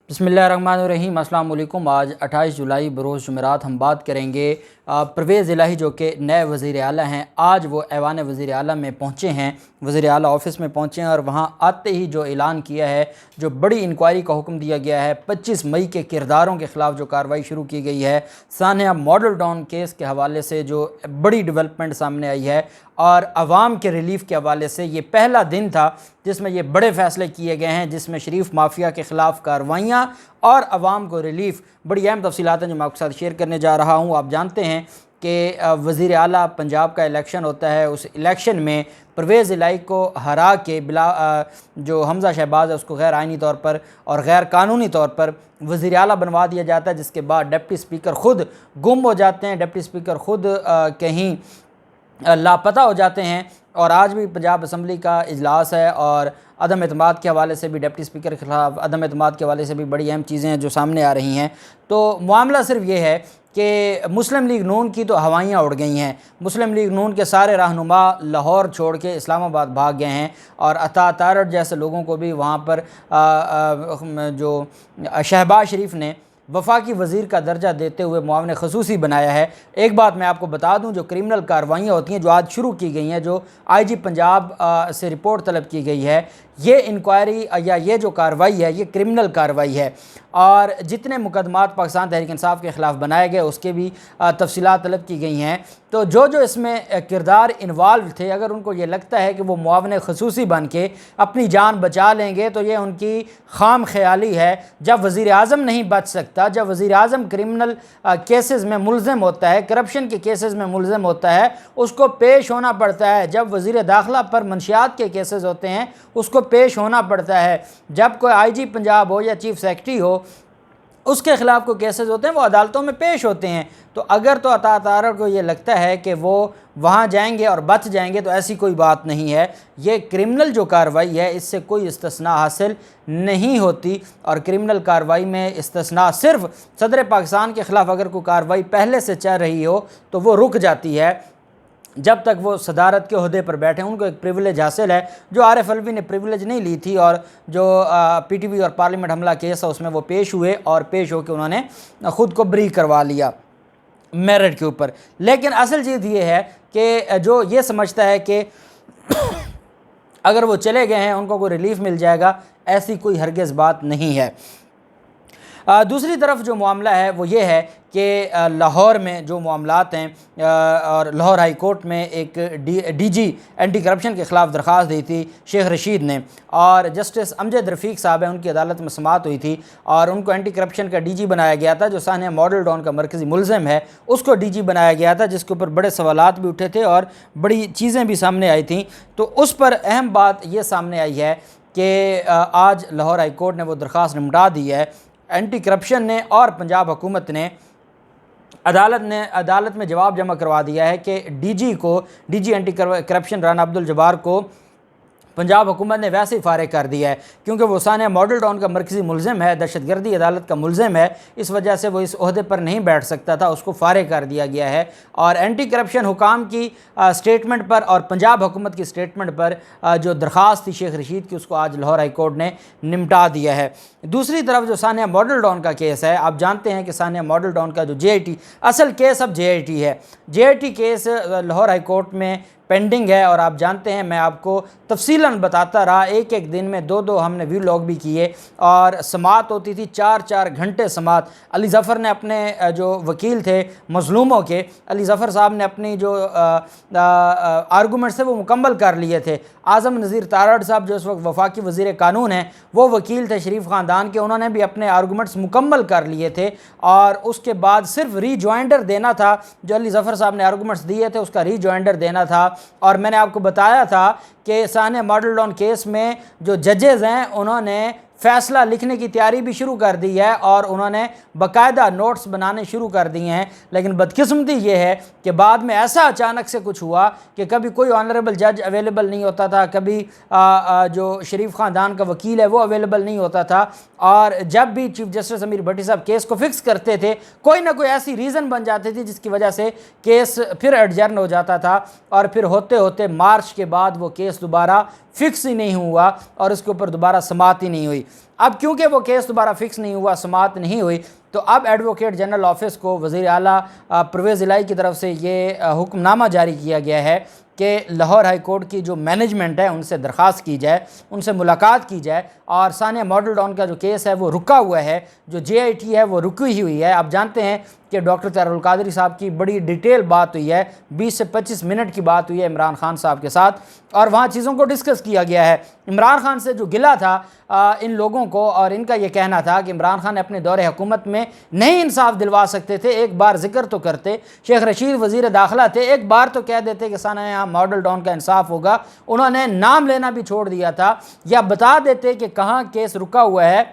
बिस्मिल्लाहिर्रहमानिर्रहीम। अस्सलाम वालेकुम। आज 28 जुलाई बरोज़ जुमेरात हम बात करेंगे परवेज़ इलाही जो कि नए वज़ीर आला हैं। आज वो ऐवान वज़ीर आला में पहुँचे हैं, वज़ीर आला ऑफ़िस में पहुँचे हैं और वहाँ आते ही जो ऐलान किया है, जो बड़ी इंक्वायरी का हुक्म दिया गया है, 25 मई के किरदारों के ख़िलाफ़ जो कार्रवाई शुरू की गई है, सानिया मॉडल टाउन केस के हवाले से जो बड़ी डेवलपमेंट सामने आई है और अवाम के रिलीफ़ के हवाले से ये पहला दिन था जिसमें ये बड़े फ़ैसले किए गए हैं, जिसमें शरीफ माफिया के ख़िलाफ़ कार्रवाइयाँ और अवाम को रिलीफ़। बड़ी अहम तफ़सीलात हैं जो मैं आपके साथ शेयर करने जा रहा हूँ। आप जानते हैं कि वज़ीर आला पंजाब का इलेक्शन होता है, उस इलेक्शन में परवेज़ इलाही को हरा के जो हमज़ा शहबाज है उसको गैर आइनी तौर पर और गैर कानूनी तौर पर वज़ीर आला बनवा दिया जाता है, जिसके बाद डिप्टी स्पीकर ख़ुद गुम हो जाते हैं, डिप्टी स्पीकर ख़ुद कहीं लापता हो जाते हैं। और आज भी पंजाब असम्बली का इजलास है और अदम एतमाद के हवाले से भी डिप्टी स्पीकर के ख़िलाफ़ अदम एतमाद के हवाले से भी बड़ी अहम चीज़ें हैं जो सामने आ रही हैं। तो मामला सिर्फ ये है कि मुस्लिम लीग नून की तो हवाइयाँ उड़ गई हैं। मुस्लिम लीग नून के सारे रहनुमा लाहौर छोड़ के इस्लामाबाद भाग गए हैं और अता तारड़ जैसे लोगों को भी वहाँ पर जो शहबाज शरीफ ने वफाकी वज़ीर का दर्जा देते हुए मुआविन ख़ुसूसी बनाया है। एक बात मैं आपको बता दूं, जो क्रिमिनल कार्रवाइयाँ होती हैं जो आज शुरू की गई हैं, जो आईजी पंजाब से रिपोर्ट तलब की गई है, ये इंक्वायरी या ये जो कार्रवाई है ये क्रिमिनल कार्रवाई है और जितने मुकदमात पाकिस्तान तहरीक इंसाफ के ख़िलाफ़ बनाए गए उसके भी तफसीलात तलब की गई हैं। तो जो इसमें किरदार इन्वॉल्व थे, अगर उनको ये लगता है कि वो मुआविन ख़ुसूसी बन के अपनी जान बचा लेंगे तो ये उनकी खाम ख्याली है। जब वज़ीर आज़म नहीं बच सकता, जब वज़ीर आज़म क्रिमिनल केसेस में मुलज़म होता है, करप्शन के केसेस में मुलज़म होता है, उसको पेश होना पड़ता है। जब वज़ीर दाखिला पर मंशियात के केसेस होते हैं उसको पेश होना पड़ता है। जब कोई आईजी पंजाब हो या चीफ सेक्रेटरी हो उसके ख़िलाफ़ कोई केसेस होते हैं वो अदालतों में पेश होते हैं। तो अगर तो अता तारड़ को ये लगता है कि वो वहाँ जाएंगे और बच जाएंगे तो ऐसी कोई बात नहीं है। ये क्रिमिनल जो कार्रवाई है इससे कोई इस्तिस्ना हासिल नहीं होती और क्रिमिनल कार्रवाई में इस्तिस्ना सिर्फ सदर पाकिस्तान के ख़िलाफ़ अगर कोई कार्रवाई पहले से चल रही हो तो वो रुक जाती है जब तक वो सदारत के ओहदे पर बैठे। उनको एक प्रिविलेज हासिल है जो आरिफ अलवी ने प्रिविलेज नहीं ली थी और जो पीटीवी और पार्लियामेंट हमला केस है उसमें वो पेश हुए और पेश होकर उन्होंने ख़ुद को बरी करवा लिया मेरिट के ऊपर। लेकिन असल चीज़ ये है कि जो ये समझता है कि अगर वो चले गए हैं उनको कोई रिलीफ़ मिल जाएगा, ऐसी कोई हरगिज़ बात नहीं है। दूसरी तरफ जो मामला है वो ये है कि लाहौर में जो मामलात हैं और लाहौर हाई कोर्ट में एक डीजी एंटी करप्शन के ख़िलाफ़ दरख्वास्त दी थी शेख रशीद ने और जस्टिस अमजद रफ़ीक साहब हैं, उनकी अदालत में समाअत हुई थी और उनको एंटी करप्शन का डीजी बनाया गया था। जो सानिया मॉडल टाउन का मरकज़ी मुलज़म है उसको डीजी बनाया गया था, जिसके ऊपर बड़े सवालात भी उठे थे और बड़ी चीज़ें भी सामने आई थी। तो उस पर अहम बात ये सामने आई है कि आज लाहौर हाई कोर्ट ने वो दरख्वास्त निपटा दी है। एंटी करप्शन ने और पंजाब हुकूमत ने अदालत में जवाब जमा करवा दिया है कि DG anti corruption Rana Abdul Jabbar को पंजाब हुकूमत ने वैसे ही फारिग कर दिया है क्योंकि वो सानिया मॉडल टाउन का मरकज़ी मुलज़म है, दहशतगर्दी अदालत का मुलज़म है, इस वजह से वो इस ओहदे पर नहीं बैठ सकता था, उसको फारिग कर दिया गया है। और एंटी करप्शन हुकाम की स्टेटमेंट पर और पंजाब हुकूमत की स्टेटमेंट पर जो दरख्वास्त थी शेख रशीद की उसको आज लाहौर हाई कोर्ट ने निपटा दिया है। दूसरी तरफ जो सानिया मॉडल टाउन का केस है, आप जानते हैं कि सानिया मॉडल टाउन का जो JIT असल केस अब JIT है, JIT case Lahore high court में पेंडिंग है और आप जानते हैं मैं आपको तफसीलन बताता रहा, एक एक दिन में दो हमने वीलॉग भी किए और समाअत होती थी 4-4 घंटे समाअत। अली ज़फ़र ने अपने जो वकील थे मज़लूमों के, अली ज़फ़र साहब ने अपनी जो आर्गूमेंट्स थे वो मुकम्मल कर लिए थे। आज़म नज़ीर तारड़ साहब जो इस वक्त वफाकी वज़ीर कानून हैं वो वकील थे शरीफ ख़ानदान के, उन्होंने भी अपने आर्गूमेंट्स मुकम्मल कर लिए थे और उसके बाद सिर्फ रीजॉइंडर देना था। जो अली ज़फ़र साहब ने आर्गूमेंट्स दिए थे उसका रीजॉइंडर देना था। और मैंने आपको बताया था कि सानिया मॉडल टाउन केस में जो जजेज़ हैं उन्होंने फ़ैसला लिखने की तैयारी भी शुरू कर दी है और उन्होंने बाकायदा नोट्स बनाने शुरू कर दिए हैं। लेकिन बदकिस्मती ये है कि बाद में ऐसा अचानक से कुछ हुआ कि कभी कोई ऑनरेबल जज अवेलेबल नहीं होता था, कभी जो शरीफ ख़ानदान का वकील है वो अवेलेबल नहीं होता था और जब भी चीफ जस्टिस अमीर भट्टी साहब केस को फिक्स करते थे कोई ना कोई ऐसी रीज़न बन जाती थी जिसकी वजह से केस फिर एडजर्न हो जाता था और फिर होते होते मार्च के बाद वो केस दोबारा फिक्स ही नहीं हुआ और उसके ऊपर दोबारा समाअत ही नहीं हुई। اب کیونکہ وہ کیس دوبارہ فکس نہیں ہوا، سماعت نہیں ہوئی، تو اب ایڈوکیٹ جنرل آفس کو وزیر اعلیٰ پرویز الہی کی طرف سے یہ حکم نامہ جاری کیا گیا ہے کہ لاہور ہائی کورٹ کی جو مینجمنٹ ہے ان سے درخواست کی جائے، ان سے ملاقات کی جائے، اور ثانیہ ماڈل ٹاؤن کا جو کیس ہے وہ رکا ہوا ہے، جو JIT ہے وہ رکی ہی ہوئی ہے۔ آپ جانتے ہیں کہ ڈاکٹر طاہر القادری صاحب کی بڑی ڈیٹیل بات ہوئی ہے، 20 سے 25 منٹ کی بات ہوئی ہے عمران خان صاحب کے ساتھ، اور وہاں چیزوں کو ڈسکس کیا گیا ہے۔ عمران خان سے جو گلہ تھا ان لوگوں کو، اور ان کا یہ کہنا تھا کہ عمران خان اپنے دور حکومت میں نہیں انصاف دلوا سکتے تھے، ایک بار ذکر تو کرتے، شیخ رشید وزیر داخلہ تھے، ایک بار تو کہہ دیتے کہ سانحہ یہاں ماڈل ٹاؤن کا انصاف ہوگا، انہوں نے نام لینا بھی چھوڑ دیا تھا، یا بتا دیتے کہ کہاں کیس رکا ہوا ہے،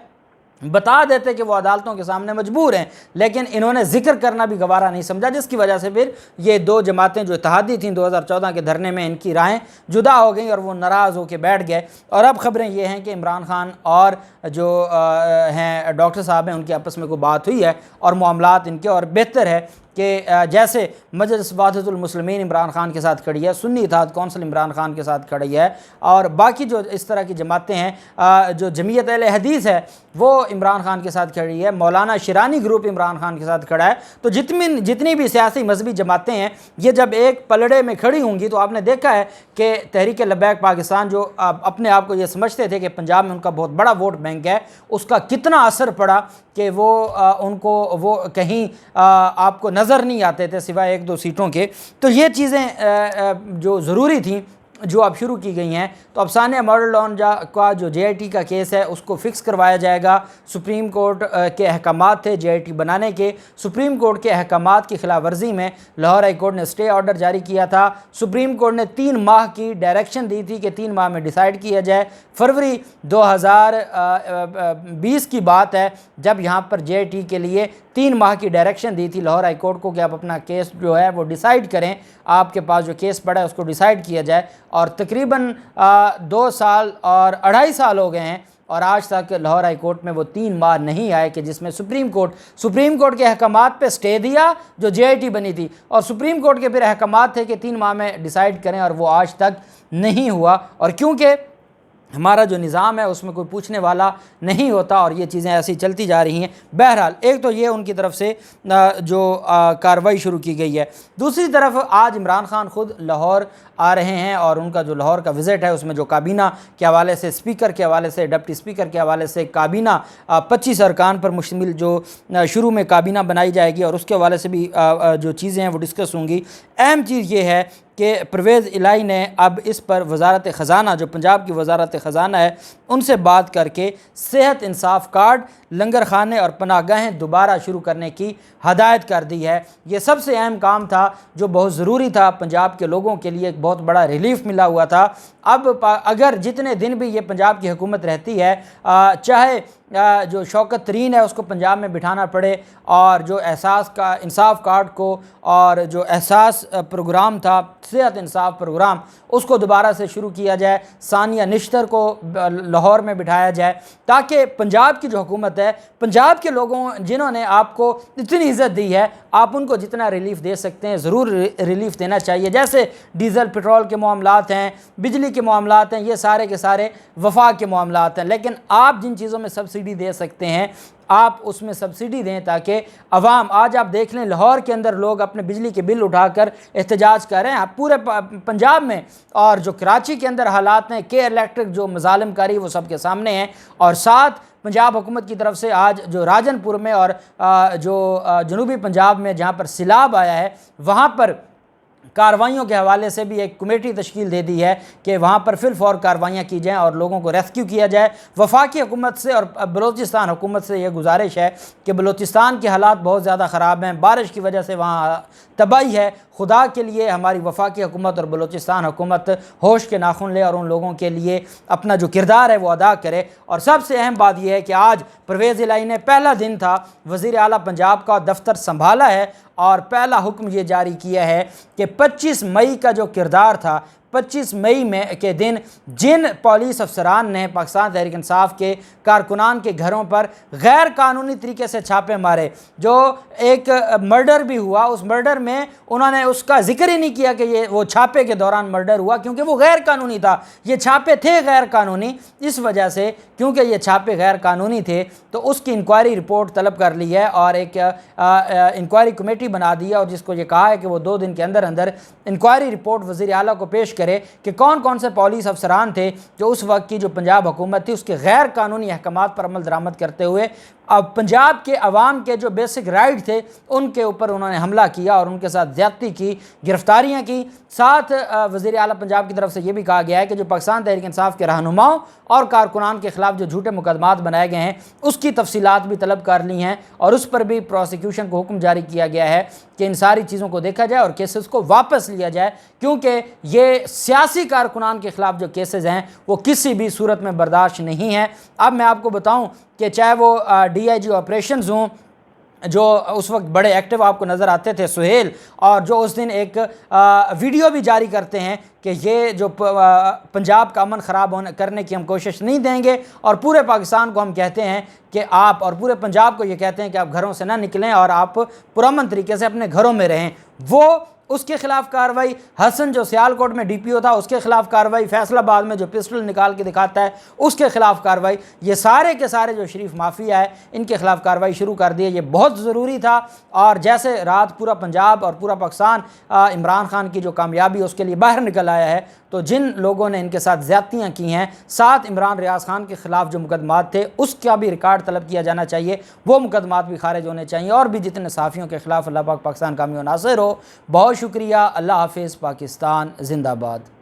بتا دیتے کہ وہ عدالتوں کے سامنے مجبور ہیں، لیکن انہوں نے ذکر کرنا بھی گوارا نہیں سمجھا، جس کی وجہ سے پھر یہ دو جماعتیں جو اتحادی تھیں 2014 کے دھرنے میں، ان کی رائیں جدا ہو گئیں اور وہ ناراض ہو کے بیٹھ گئے۔ اور اب خبریں یہ ہیں کہ عمران خان اور جو ہیں ڈاکٹر صاحب ہیں ان کی آپس میں کوئی بات ہوئی ہے اور معاملات ان کے اور بہتر ہے کہ جیسے مجلس وحدت المسلمین عمران خان کے ساتھ کھڑی ہے، سنی اتحاد کونسل عمران خان کے ساتھ کھڑی ہے، اور باقی جو اس طرح کی جماعتیں ہیں، جو جمعیت اہل حدیث ہے وہ عمران خان کے ساتھ کھڑی ہے، مولانا شیرانی گروپ عمران خان کے ساتھ کھڑا ہے، تو جتنی بھی سیاسی مذہبی جماعتیں ہیں یہ جب ایک پلڑے میں کھڑی ہوں گی تو آپ نے دیکھا ہے کہ تحریک لبیک پاکستان جو اپنے آپ کو یہ سمجھتے تھے کہ پنجاب میں ان کا بہت بڑا ووٹ بینک ہے، اس کا کتنا اثر پڑا کہ وہ ان کو وہ کہیں آپ کو نظر نہیں آتے تھے سوائے 1-2 سیٹوں کے۔ تو یہ چیزیں جو ضروری تھیں جو اب شروع کی گئی ہیں، تو اب ثانیہ ماڈل ٹاؤن کا جو JIT کا کیس ہے اس کو فکس کروایا جائے گا۔ سپریم کورٹ کے احکامات تھے JIT بنانے کے، سپریم کورٹ کے احکامات کی خلاف ورزی میں لاہور ہائی کورٹ نے اسٹے آرڈر جاری کیا تھا۔ سپریم کورٹ نے 3 ماہ کی ڈائریکشن دی تھی کہ 3 ماہ میں ڈیسائیڈ کیا جائے۔ فروری 2020 کی بات ہے جب یہاں پر JIT کے لیے 3 ماہ کی ڈائریکشن دی تھی لاہور ہائی کورٹ کو کہ آپ اپنا کیس جو ہے وہ ڈیسائیڈ کریں، آپ کے پاس جو کیس پڑا ہے اس کو ڈیسائیڈ کیا جائے، اور تقریباً 2 سال اور 2.5 سال ہو گئے ہیں اور آج تک لاہور ہائی کورٹ میں وہ 3 ماہ نہیں آئے کہ جس میں سپریم کورٹ کے احکامات پہ سٹے دیا جو JIT بنی تھی، اور سپریم کورٹ کے پھر احکامات تھے کہ 3 ماہ میں ڈیسائیڈ کریں، اور وہ آج تک نہیں ہوا، اور کیونکہ ہمارا جو نظام ہے اس میں کوئی پوچھنے والا نہیں ہوتا اور یہ چیزیں ایسی چلتی جا رہی ہیں۔ بہرحال ایک تو یہ ان کی طرف سے جو کارروائی شروع کی گئی ہے، دوسری طرف آج عمران خان خود لاہور آ رہے ہیں، اور ان کا جو لاہور کا وزٹ ہے اس میں جو کابینہ کے حوالے سے، اسپیکر کے حوالے سے، ڈپٹی اسپیکر کے حوالے سے کابینہ 25 ارکان پر مشتمل جو شروع میں کابینہ بنائی جائے گی، اور اس کے حوالے سے بھی جو چیزیں ہیں وہ ڈسکس ہوں گی۔ اہم چیز یہ ہے کہ پرویز الہی نے اب اس پر وزارت خزانہ، جو پنجاب کی وزارت خزانہ ہے، ان سے بات کر کے صحت انصاف کارڈ، لنگر خانے اور پناہ گاہیں دوبارہ شروع کرنے کی ہدایت کر دی ہے۔ یہ سب سے اہم کام تھا جو بہت ضروری تھا، پنجاب کے لوگوں کے لیے ایک بہت بڑا ریلیف ملا ہوا تھا۔ اب اگر جتنے دن بھی یہ پنجاب کی حکومت رہتی ہے، چاہے جو شوکت ترین ہے اس کو پنجاب میں بٹھانا پڑے، اور جو انصاف کارڈ کو اور جو احساس پروگرام تھا، صحت انصاف پروگرام، اس کو دوبارہ سے شروع کیا جائے، ثانیہ نشتر کو لاہور میں بٹھایا جائے، تاکہ پنجاب کی جو حکومت ہے، پنجاب کے لوگوں جنہوں نے آپ کو اتنی عزت دی ہے، آپ ان کو جتنا ریلیف دے سکتے ہیں ضرور ریلیف دینا چاہیے۔ جیسے ڈیزل پٹرول کے معاملات ہیں، بجلی کے معاملات ہیں، یہ سارے کے سارے وفاق کے معاملات ہیں، لیکن آپ جن چیزوں میں سبسڈی دے سکتے ہیں آپ اس میں سبسڈی دیں، تاکہ عوام، آج آپ دیکھ لیں لاہور کے اندر لوگ اپنے بجلی کے بل اٹھا کر احتجاج کر رہے ہیں پورے پنجاب میں، اور جو کراچی کے اندر حالات ہیں، کے الیکٹرک جو مظالم کاری وہ سب کے سامنے ہیں، اور ساتھ پنجاب حکومت کی طرف سے آج جو راجن پور میں اور جو جنوبی پنجاب میں جہاں پر سیلاب آیا ہے وہاں پر کاروائیوں کے حوالے سے بھی ایک کمیٹی تشکیل دے دی ہے کہ وہاں پر فی الفور کاروائیاں کی جائیں اور لوگوں کو ریسکیو کیا جائے۔ وفاقی حکومت سے اور بلوچستان حکومت سے یہ گزارش ہے کہ بلوچستان کے حالات بہت زیادہ خراب ہیں، بارش کی وجہ سے وہاں تباہی ہے، خدا کے لیے ہماری وفاقی حکومت اور بلوچستان حکومت ہوش کے ناخن لے اور ان لوگوں کے لیے اپنا جو کردار ہے وہ ادا کرے۔ اور سب سے اہم بات یہ ہے کہ آج پرویز الہی نے پہلا دن تھا وزیر اعلیٰ پنجاب کا، دفتر سنبھالا ہے، اور پہلا حکم یہ جاری کیا ہے کہ 25 مئی کا جو کردار تھا، 25 मई में के दिन जिन पुलिस अफसरान ने पाकिस्तान तहरीक इंसाफ के कारकुनान के घरों पर गैर कानूनी तरीके से छापे मारे, जो एक मर्डर भी हुआ, उस मर्डर में उन्होंने उसका जिक्र ही नहीं किया कि ये वो छापे के दौरान मर्डर हुआ, क्योंकि वो गैर कानूनी था। ये छापे थे गैर कानूनी, इस वजह से क्योंकि ये छापे गैर कानूनी थे तो उसकी इंक्वायरी रिपोर्ट तलब कर ली है और एक इंक्वायरी कमेटी बना दी है, और जिसको ये कहा है कि वो 2 दिन के अंदर अंदर इंक्वायरी रिपोर्ट वज़ीर आला को पेश करे कि कौन कौन से पुलिस अफसरान थे जो उस वक्त की जो पंजाब हुकूमत थी उसके गैर कानूनी अहकामात पर अमल दरामद करते हुए अब पंजाब के अवाम के जो बेसिक राइट थे उनके ऊपर उन्होंने हमला किया और उनके साथ ज़्यादती की, गिरफ्तारियां की। साथ वज़ीर आला पंजाब की तरफ से ये भी कहा गया है कि जो पाकिस्तान तहरीक इंसाफ के रहनुमाओं और कारकुनान के ख़िलाफ़ जो झूठे मुकदमात बनाए गए हैं उसकी तफसीलात भी तलब कर ली हैं और उस पर भी प्रोसिक्यूशन को हुक्म जारी किया गया है कि इन सारी चीज़ों को देखा जाए और केसेस को वापस लिया जाए, क्योंकि ये सियासी कारकुनान के ख़िलाफ़ जो केसेस हैं वो किसी भी सूरत में बर्दाश्त नहीं है। अब मैं आपको बताऊं कि चाहे वो DIG ऑपरेशंस हों जो उस वक्त बड़े एक्टिव आपको नज़र आते थे सुहेल, और जो उस दिन एक वीडियो भी जारी करते हैं कि ये जो पंजाब का अमन ख़राब करने की हम कोशिश नहीं देंगे, और पूरे पाकिस्तान को हम कहते हैं कि आप, और पूरे पंजाब को ये कहते हैं कि आप घरों से ना निकलें और आप पुरअमन तरीके से अपने घरों में रहें, वो उसके खिलाफ कार्रवाई। हसन जो सियालकोट में DPO था उसके खिलाफ कार्रवाई, फैसलाबाद में जो पिस्टल निकाल के दिखाता है उसके खिलाफ कार्रवाई, ये सारे के सारे जो शरीफ माफिया है इनके खिलाफ कार्रवाई शुरू कर दी है। ये बहुत ज़रूरी था, और जैसे रात पूरा पंजाब और पूरा पाकिस्तान इमरान खान की जो कामयाबी उसके लिए बाहर निकल आया है, तो जिन लोगों ने इनके साथ ज़्यादतियाँ की हैं, साथ इमरान रियाज खान के ख़िलाफ़ जो मुकदमात थे उसका भी रिकॉर्ड तलब किया जाना चाहिए, वो मुकदमात भी खारिज होने चाहिए, और भी जितने सहाफ़ियों के ख़िलाफ़ अल्लाह पाक पाकिस्तान कामयाब नासिर हो। बहुत शुक्रिया। अल्लाह हाफ़िज़। पाकिस्तान ज़िंदाबाद।